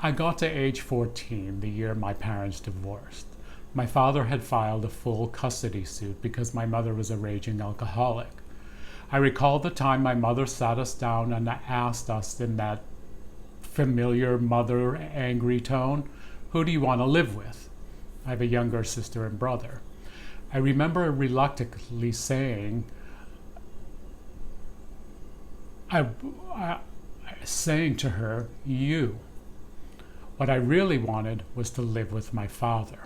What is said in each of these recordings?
I got to age 14, the year my parents divorced. My father had filed a full custody suit because my mother was a raging alcoholic. I recall the time my mother sat us down and asked us in that familiar mother angry tone, "Who do you want to live with?" I have a younger sister and brother. I remember reluctantly saying, saying to her, "You." What I really wanted was to live with my father.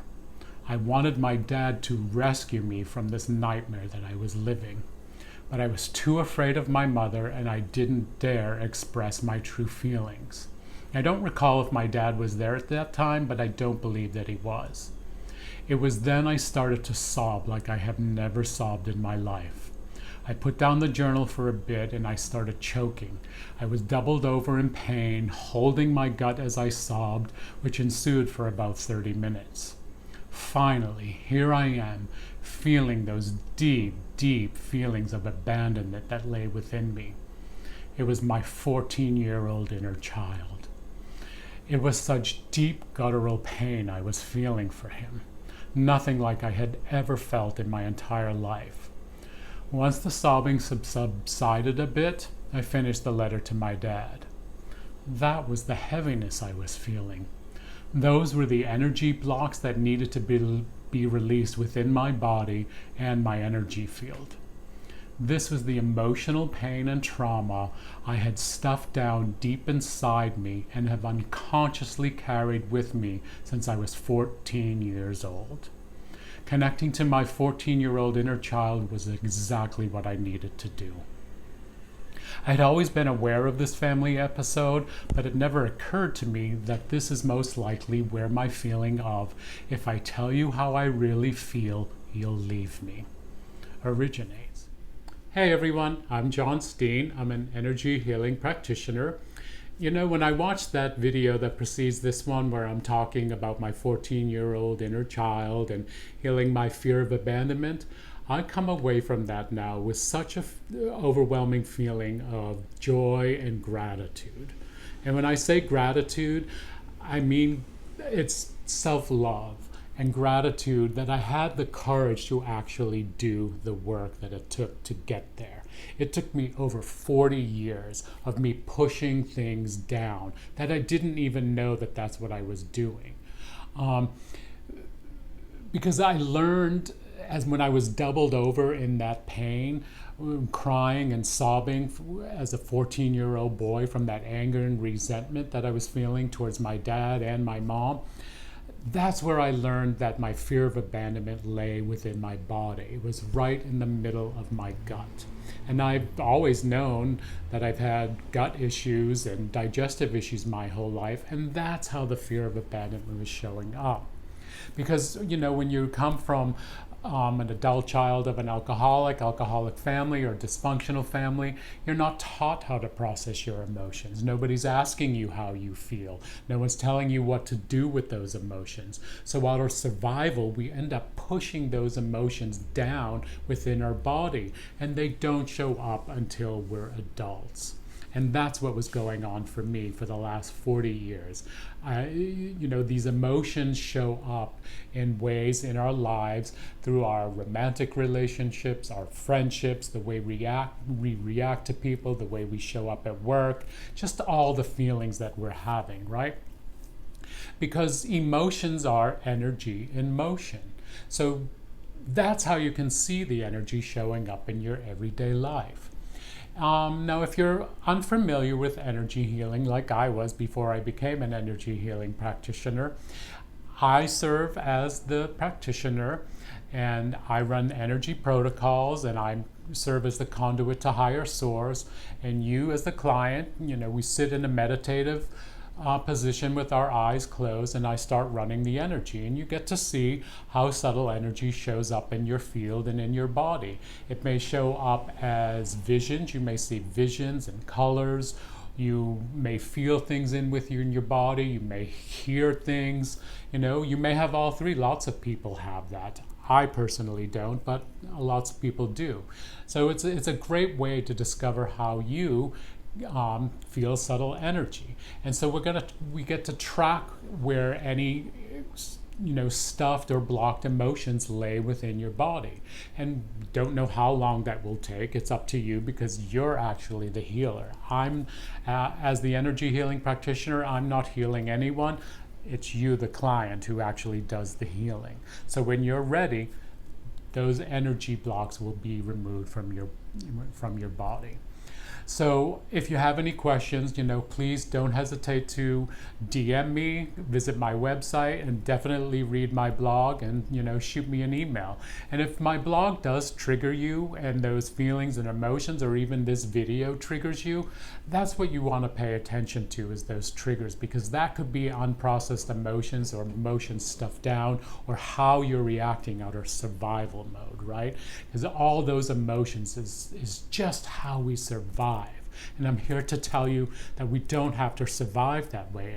I wanted my dad to rescue me from this nightmare that I was living. But I was too afraid of my mother, and I didn't dare express my true feelings. I don't recall if my dad was there at that time, but I don't believe that he was. It was then I started to sob like I have never sobbed in my life. I put down the journal for a bit and I started choking. I was doubled over in pain, holding my gut as I sobbed, which ensued for about 30 minutes. Finally, here I am, feeling those deep, deep feelings of abandonment that lay within me. It was my 14-year-old inner child. It was such deep guttural pain I was feeling for him, nothing like I had ever felt in my entire life. Once the sobbing subsided a bit, I finished the letter to my dad. That was the heaviness I was feeling. Those were the energy blocks that needed to be released within my body and my energy field. This was the emotional pain and trauma I had stuffed down deep inside me and have unconsciously carried with me since I was 14 years old. Connecting to my 14-year-old inner child was exactly what I needed to do. I had always been aware of this family episode, but it never occurred to me that this is most likely where my feeling of, "if I tell you how I really feel, you'll leave me," originates. Hey everyone, I'm John Steen. I'm an energy healing practitioner. You know, when I watched that video that precedes this one where I'm talking about my 14-year-old inner child and healing my fear of abandonment, I come away from that now with such an overwhelming feeling of joy and gratitude. And when I say gratitude, I mean it's self-love and gratitude that I had the courage to actually do the work that it took to get there. It took me over 40 years of me pushing things down that I didn't even know that that's what I was doing. Because I learned as when I was doubled over in that pain, crying and sobbing as a 14-year-old boy from that anger and resentment that I was feeling towards my dad and my mom, that's where I learned that my fear of abandonment lay within my body. It was right in the middle of my gut. And I've always known that I've had gut issues and digestive issues my whole life, and that's how the fear of abandonment was showing up. Because, you know, when you come from an adult child of an alcoholic family or dysfunctional family, you're not taught how to process your emotions. Nobody's asking you how you feel. No one's telling you what to do with those emotions. So out of survival, we end up pushing those emotions down within our body, and they don't show up until we're adults. And that's what was going on for me for the last 40 years. These emotions show up in ways in our lives through our romantic relationships, our friendships, the way we react to people, the way we show up at work, just all the feelings that we're having, right? Because emotions are energy in motion. So that's how you can see the energy showing up in your everyday life. Now, if you're unfamiliar with energy healing, like I was before I became an energy healing practitioner, I serve as the practitioner and I run energy protocols and I serve as the conduit to higher source. And you as the client, we sit in a meditative position with our eyes closed and I start running the energy, and you get to see how subtle energy shows up in your field and in your body. It may show up as visions. You may see visions and colors. You may feel things in your body. You may hear things. You may have all three. Lots of people have that. I personally don't, but lots of people do. So it's a great way to discover how you feel subtle energy. And so we get to track where any stuffed or blocked emotions lay within your body. And don't know how long that will take. It's up to you, because you're actually the healer. I'm, as the energy healing practitioner, I'm not healing anyone. It's you, the client, who actually does the healing. So when you're ready, those energy blocks will be removed from your body. So if you have any questions, please don't hesitate to DM me, visit my website, and definitely read my blog, and, shoot me an email. And if my blog does trigger you, and those feelings and emotions, or even this video triggers you, that's what you want to pay attention to, is those triggers, because that could be unprocessed emotions, or emotions stuffed down, or how you're reacting out of survival mode, right? Because all those emotions is just how we survive. And I'm here to tell you that we don't have to survive that way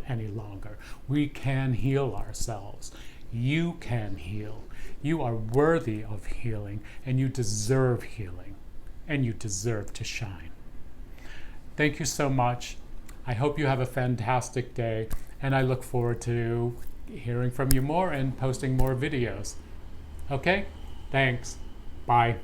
any longer. We can heal ourselves. You can heal. You are worthy of healing, and you deserve healing, and you deserve to shine. Thank you so much. I hope you have a fantastic day, and I look forward to hearing from you more and posting more videos. Okay? Thanks. Bye.